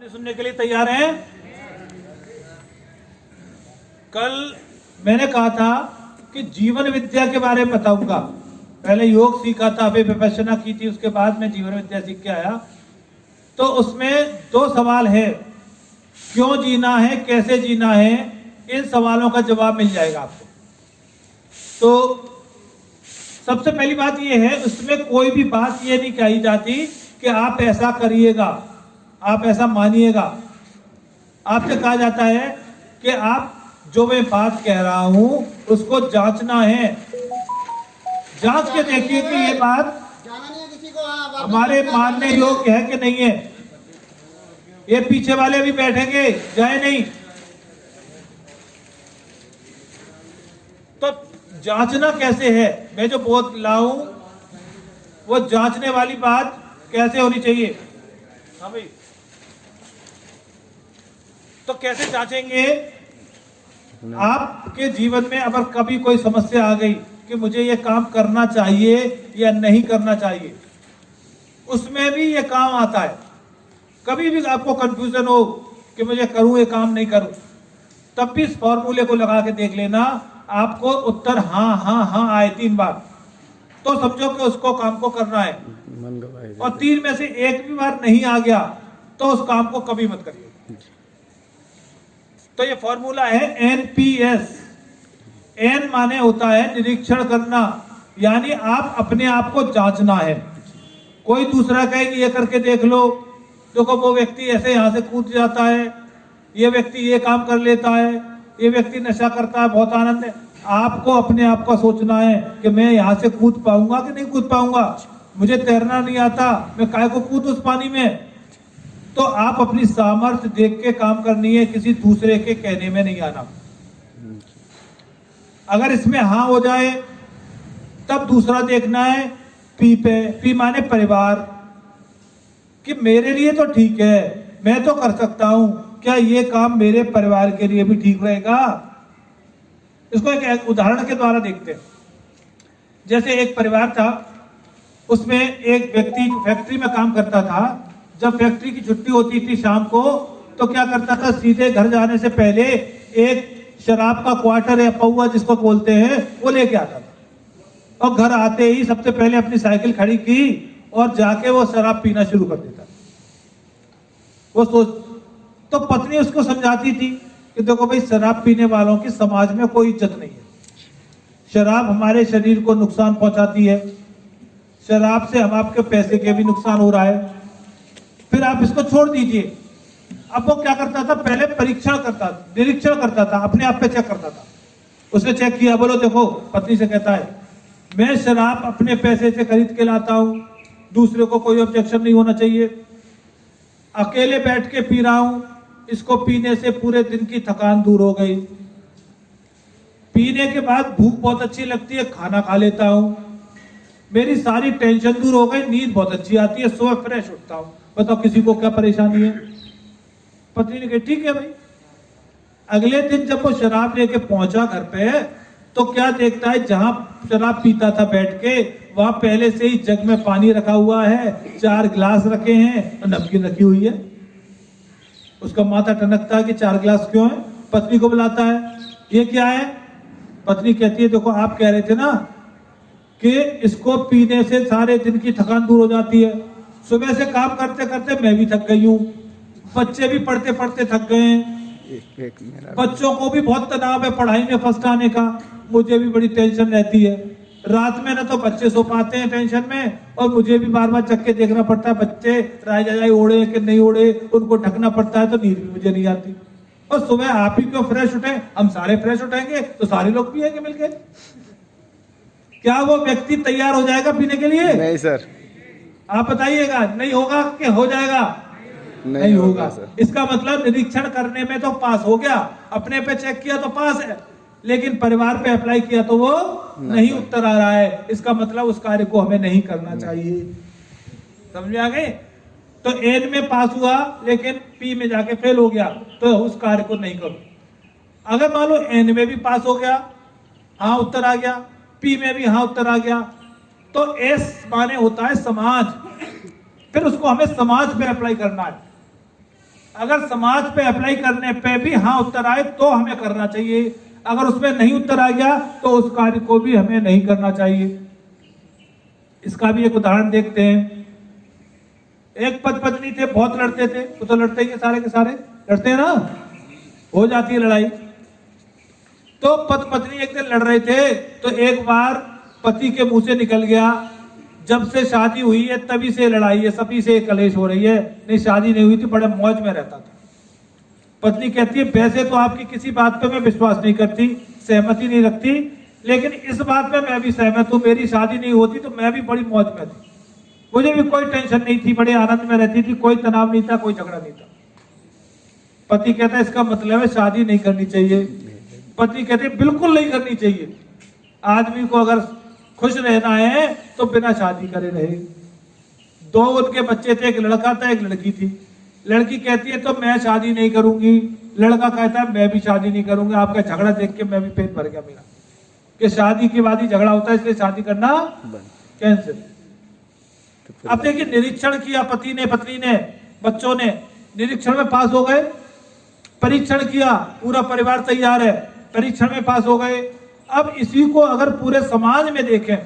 सुनने के लिए तैयार हैं? कल मैंने कहा था कि जीवन विद्या के बारे में बताऊंगा। पहले योग सीखा था, फिर विपश्यना की थी, उसके बाद मैं जीवन विद्या सीख के आया। तो उसमें 2 सवाल है, क्यों जीना है, कैसे जीना है। इन सवालों का जवाब मिल जाएगा आपको। तो सबसे पहली बात यह है, उसमें कोई भी बात ये नहीं कही जाती कि आप ऐसा करिएगा, आप ऐसा मानिएगा। आपसे कहा जाता है कि आप जो मैं बात कह रहा हूं उसको जांचना है। जांच के देखिए कि ये बात हमारे मानने योग्य है कि नहीं है। ये पीछे वाले भी बैठेंगे, जाए नहीं। तो जांचना कैसे है, मैं जो बोल लाऊं वो जांचने वाली बात कैसे होनी चाहिए। हाँ भाई, तो कैसे जांचेंगे? आपके जीवन में अगर कभी कोई समस्या आ गई कि मुझे ये काम करना चाहिए या नहीं करना चाहिए, उसमें भी ये काम आता है। कभी भी आपको कंफ्यूजन हो कि मुझे करूं ये काम नहीं करूं, तब भी इस फॉर्मूले को लगा के देख लेना, आपको उत्तर हाँ हाँ हाँ आए 3 बार, तो समझो कि उसको काम को करना है। और 3 में से 1 भी बार नहीं आ गया तो उस काम को कभी मत करिए। तो ये फॉर्मूला है NPS। N माने होता है निरीक्षण करना, यानी आप अपने आप को जांचना है। कोई दूसरा कहे कि ये करके देख लो, देखो वो व्यक्ति ऐसे यहां से कूद जाता है, ये व्यक्ति ये काम कर लेता है, ये व्यक्ति नशा करता है, बहुत आनंद है। आपको अपने आप का सोचना है कि मैं यहां से कूद पाऊंगा कि नहीं कूद पाऊंगा। मुझे तैरना नहीं आता, मैं काहे को कूद उस पानी में। तो आप अपनी सामर्थ्य देख के काम करनी है, किसी दूसरे के कहने में नहीं आना। अगर इसमें हाँ हो जाए तब दूसरा देखना है P पे। P माने परिवार, कि मेरे लिए तो ठीक है, मैं तो कर सकता हूं, क्या ये काम मेरे परिवार के लिए भी ठीक रहेगा। इसको एक उदाहरण के द्वारा देखते हैं। जैसे एक परिवार था, उसमें एक व्यक्ति फैक्ट्री में काम करता था। जब फैक्ट्री की छुट्टी होती थी शाम को, तो क्या करता था, सीधे घर जाने से पहले एक शराब का क्वार्टर या पौवा जिसको बोलते हैं वो लेके आता था। और घर आते ही सबसे पहले अपनी साइकिल खड़ी की और जाके वो शराब पीना शुरू कर देता। वो सोच, तो पत्नी उसको समझाती थी कि देखो भाई, शराब पीने वालों की समाज में कोई इज्जत नहीं है। शराब हमारे शरीर को नुकसान पहुंचाती है, शराब से हम आपके पैसे के भी नुकसान हो रहा है, फिर आप इसको छोड़ दीजिए। अब वो क्या करता था, पहले परीक्षण करता, निरीक्षण करता था, अपने आप पे चेक करता था। उसने चेक किया, बोलो देखो, पत्नी से कहता है, मैं शराब अपने पैसे से खरीद के लाता हूं, दूसरे को कोई ऑब्जेक्शन नहीं होना चाहिए, अकेले बैठ के पी रहा हूं, इसको पीने से पूरे दिन की थकान दूर हो गई, पीने के बाद भूख बहुत अच्छी लगती है, खाना खा लेता हूं, मेरी सारी टेंशन दूर हो गई, नींद बहुत अच्छी आती है, सुबह फ्रेश उठता हूं, बताओ किसी को क्या परेशानी है। पत्नी ने कहा ठीक है भाई। अगले दिन जब वो शराब लेके पहुंचा घर पे, तो क्या देखता है, जहां शराब पीता था बैठ के, वहां पहले से ही जग में पानी रखा हुआ है, 4 गिलास रखे हैं और नमकीन रखी हुई है। उसका माथा टनकता है कि 4 गिलास क्यों है। पत्नी को बुलाता है, ये क्या है। पत्नी कहती है, देखो आप कह रहे थे ना कि इसको पीने से सारे दिन की थकान दूर हो जाती है, सुबह से काम करते करते मैं भी थक गई हूँ, बच्चे भी पढ़ते पढ़ते थक गए हैं, बच्चों को भी बहुत तनाव है पढ़ाई में फर्स्ट आने का, मुझे भी बड़ी टेंशन रहती है, रात में ना तो बच्चे सो पाते हैं टेंशन में, और मुझे भी बार बार चक्के के देखना पड़ता है, बच्चे राय ओढ़े कि नहीं ओढ़े, उनको ढकना पड़ता है, तो नींद भी मुझे नहीं आती। और सुबह आप ही क्यों फ्रेश उठे, हम सारे फ्रेश उठेंगे तो सारे लोग पिएंगे मिलके। क्या वो व्यक्ति तैयार हो जाएगा पीने के लिए? नहीं सर। आप बताइएगा, नहीं होगा कि हो जाएगा? नहीं होगा। इसका मतलब निरीक्षण करने में तो पास हो गया, अपने पे चेक किया तो पास है, लेकिन परिवार पे अप्लाई किया तो वो नहीं उत्तर आ रहा है। इसका मतलब उस कार्य को हमें नहीं करना चाहिए। समझ में आ गए? तो N में पास हुआ लेकिन P में जाके फेल हो गया, तो उस कार्य को नहीं करो। अगर मान लो N में भी पास हो गया, हाँ उत्तर आ गया, P में भी हाँ उत्तर आ गया, तो S माने होता है समाज, फिर उसको हमें समाज में अप्लाई करना है। अगर समाज पे अप्लाई करने पे भी हाँ उत्तर आए तो हमें करना चाहिए, अगर उसमें नहीं उत्तर आ गया तो उस कार्य को भी हमें नहीं करना चाहिए। इसका भी एक उदाहरण देखते हैं। एक पति पत्नी थे, बहुत लड़ते थे, वो तो लड़ते ही सारे के सारे लड़ते हैं ना, हो जाती है लड़ाई। तो पति पत्नी एक दिन लड़ रहे थे, तो एक बार पति के मुंह से निकल गया, जब से शादी हुई है तभी से लड़ाई है, सभी से कलेश हो रही है, नहीं शादी नहीं हुई थी बड़े मौज में रहता था। पत्नी कहती है वैसे तो आपकी किसी बात पे मैं विश्वास नहीं करती, सहमति नहीं रखती, लेकिन इस बात पे मैं भी सहमत हूँ, मेरी शादी नहीं होती तो मैं भी बड़ी मौज में थी, मुझे भी कोई टेंशन नहीं थी, बड़े आनंद में रहती थी, कोई तनाव नहीं था, कोई झगड़ा नहीं था। पति कहता है इसका मतलब है शादी नहीं करनी चाहिए। पत्नी कहती है बिल्कुल नहीं करनी चाहिए, आदमी को अगर खुश रहना है तो बिना शादी करे रहे। दो उनके बच्चे थे, एक लड़का था एक लड़की थी। लड़की कहती है तो मैं शादी नहीं करूंगी, लड़का कहता है मैं भी शादी नहीं करूंगा। आपका झगड़ा देख के मैं भी पेट भर गया मेरा, कि शादी के बाद ही झगड़ा होता है, इसलिए शादी करना कैंसिल। अब देखिए निरीक्षण किया पति ने, पत्नी ने, बच्चों ने, निरीक्षण में पास हो गए। परीक्षण किया, पूरा परिवार तैयार है, परीक्षण में पास हो गए। अब इसी को अगर पूरे समाज में देखें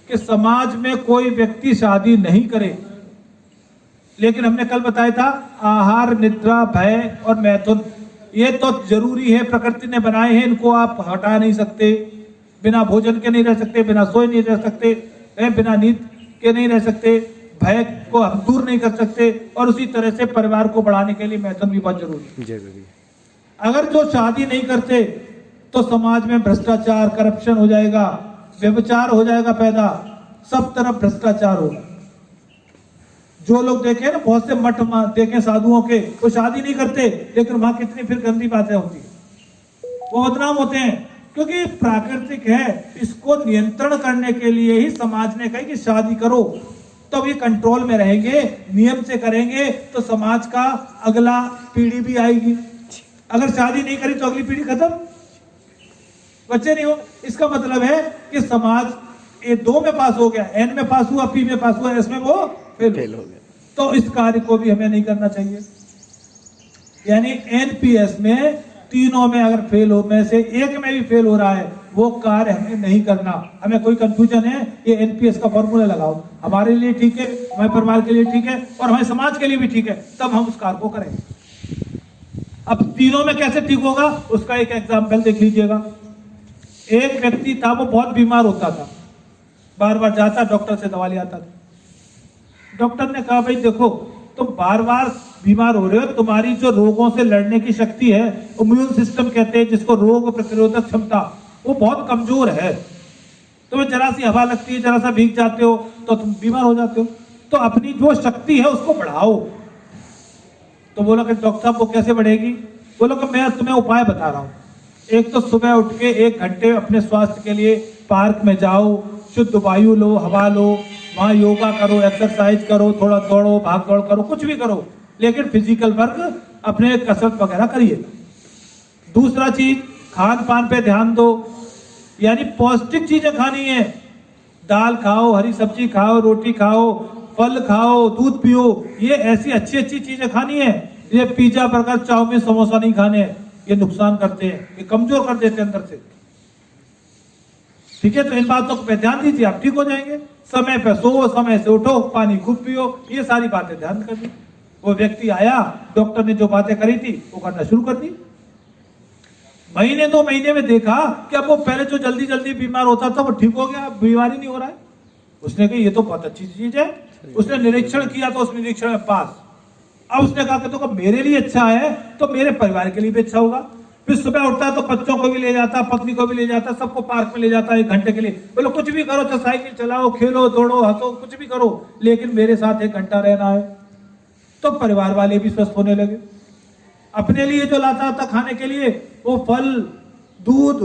कि समाज में कोई व्यक्ति शादी नहीं करे, लेकिन हमने कल बताया था आहार, निद्रा, भय और मैथुन ये तो जरूरी है, प्रकृति ने बनाए हैं, इनको आप हटा नहीं सकते। बिना भोजन के नहीं रह सकते, बिना सोए नहीं रह सकते, बिना नींद के नहीं रह सकते, भय को हम दूर नहीं कर सकते, और उसी तरह से परिवार को बढ़ाने के लिए मैथुन भी बहुत जरूरी है। अगर जो शादी नहीं करते तो समाज में भ्रष्टाचार, करप्शन हो जाएगा, व्यभिचार हो जाएगा पैदा, सब तरफ भ्रष्टाचार होगा। जो लोग देखे ना, बहुत से मठ देखे साधुओं के, वो शादी नहीं करते, लेकिन वहां कितनी फिर गंदी बातें होती है, वो बदनाम होते हैं, क्योंकि प्राकृतिक है। इसको नियंत्रण करने के लिए ही समाज ने कहा कि शादी करो, तब ये कंट्रोल में रहेंगे, नियम से करेंगे तो समाज का अगला पीढ़ी भी आएगी। अगर शादी नहीं करी तो अगली पीढ़ी खत्म, बच्चे नहीं हो। इसका मतलब है कि समाज ए 2 में पास हो गया, एन में पास हुआ, पी में पास हुआ, एस में वो फेल हो गया। तो इस कार्य को भी हमें नहीं करना चाहिए। यानी एनपीएस में तीनों में अगर फेल हो, में से एक में भी फेल हो रहा है, वो कार्य हमें नहीं करना। हमें कोई कंफ्यूजन है, ये एनपीएस का फॉर्मूला लगाओ, हमारे लिए ठीक है, हमारे परिवार के लिए ठीक है, और हमारे समाज के लिए भी ठीक है, तब हम उस कार्य को करें। अब तीनों में कैसे ठीक होगा, उसका एक एग्जाम्पल देख लीजिएगा। एक व्यक्ति था, वो बहुत बीमार होता था, बार बार जाता डॉक्टर से दवा ले आता था। डॉक्टर ने कहा भाई देखो तुम बार बार बीमार हो रहे हो, तुम्हारी जो रोगों से लड़ने की शक्ति है, इम्यून सिस्टम कहते हैं जिसको, रोग प्रतिरोधक क्षमता, वो बहुत कमजोर है। तुम्हें जरा सी हवा लगती है, जरा सा भीग जाते हो तो तुम बीमार हो जाते हो, तो अपनी जो शक्ति है उसको बढ़ाओ। तो बोला कि डॉक्टर साहब वो कैसे बढ़ेगी? बोलो कि मैं तुम्हें उपाय बता रहा हूँ। एक तो सुबह उठ के 1 घंटे अपने स्वास्थ्य के लिए पार्क में जाओ, शुद्ध वायु लो, हवा लो, वहाँ योगा करो, एक्सरसाइज करो, थोड़ा दौड़ो, भाग दौड़ करो, कुछ भी करो, लेकिन फिजिकल वर्क अपने कसरत वगैरह करिए। दूसरा चीज, खान पान पे ध्यान दो, यानी पौष्टिक चीजें खानी है। दाल खाओ, हरी सब्जी खाओ, रोटी खाओ, फल खाओ, दूध पियो, ये ऐसी अच्छी अच्छी चीजें खानी है। ये पिज्जा, बर्गर, चाउमीन, समोसा नहीं खाने, ये नुकसान करते हैं, ये कमजोर कर देते हैं अंदर से। ठीक है, तो इन बातों पे ध्यान दीजिए, आप ठीक हो जाएंगे। समय पे सो, समय से उठो, पानी खूब पियो, ये सारी बातें ध्यान कर दी। वो व्यक्ति आया, डॉक्टर ने जो बातें करी थी वो करना शुरू कर दी। महीने 2 महीने में देखा कि अब वो पहले जो जल्दी जल्दी बीमार होता था वो ठीक हो गया, बीमारी नहीं हो रहा है। उसने कहा ये तो बहुत अच्छी चीज है। उसने निरीक्षण किया तो उस निरीक्षण में पास। अब उसने कहा कि तो मेरे लिए अच्छा है तो मेरे परिवार के लिए भी अच्छा होगा। फिर सुबह उठता है तो बच्चों को भी ले जाता, पत्नी को भी ले जाता, सबको पार्क में ले जाता 1 घंटे के लिए। बोलो कुछ भी करो, तो साइकिल चलाओ, खेलो, दौड़ो, हंसो, कुछ भी करो, लेकिन मेरे साथ 1 घंटा रहना है। तो परिवार वाले भी स्वस्थ होने लगे। अपने लिए जो लाता था खाने के लिए, वो फल, दूध,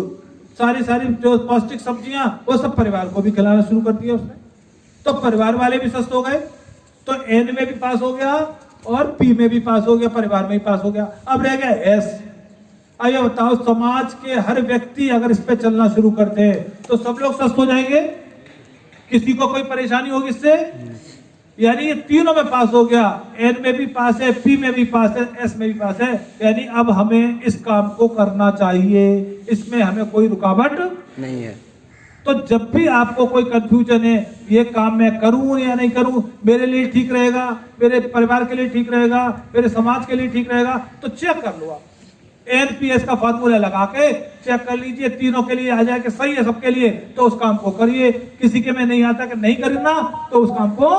सारी जो पौष्टिक सब्जियां, वो सब परिवार को भी खिलाना शुरू कर दिया उसने। तो परिवार वाले भी स्वस्थ हो गए। तो एन में भी पास हो गया और पी में भी पास हो गया, परिवार में भी पास हो गया। अब रह गया एस। आइए बताओ, समाज के हर व्यक्ति अगर इस पे चलना शुरू करते हैं तो सब लोग स्वस्थ हो जाएंगे? किसी को कोई परेशानी होगी इससे? यानी ये तीनों में पास हो गया, एन में भी पास है, पी में भी पास है, एस में भी पास है। यानी अब हमें इस काम को करना चाहिए, इसमें हमें कोई रुकावट नहीं है। तो जब भी आपको कोई कंफ्यूजन है, ये काम मैं करूं या नहीं करूं, मेरे लिए ठीक रहेगा, मेरे परिवार के लिए ठीक रहेगा, मेरे समाज के लिए ठीक रहेगा, तो चेक कर लो आप। एनपीएस का फॉर्मूला लगा के चेक कर लीजिए, तीनों के लिए आ जाए कि सही है सबके लिए, तो उस काम को करिए। किसी के में नहीं आता कि नहीं करना, तो उस काम को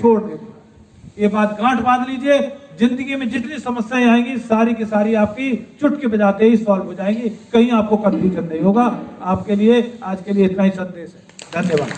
छोड़ दीजिए। ये बात गांठ बांध लीजिए। जिंदगी में जितनी समस्याएं आएंगी सारी की सारी आपकी चुटकी बजाते ही सॉल्व हो जाएंगी, कहीं आपको कंफ्यूजन नहीं होगा। आपके लिए आज के लिए इतना ही संदेश है। धन्यवाद।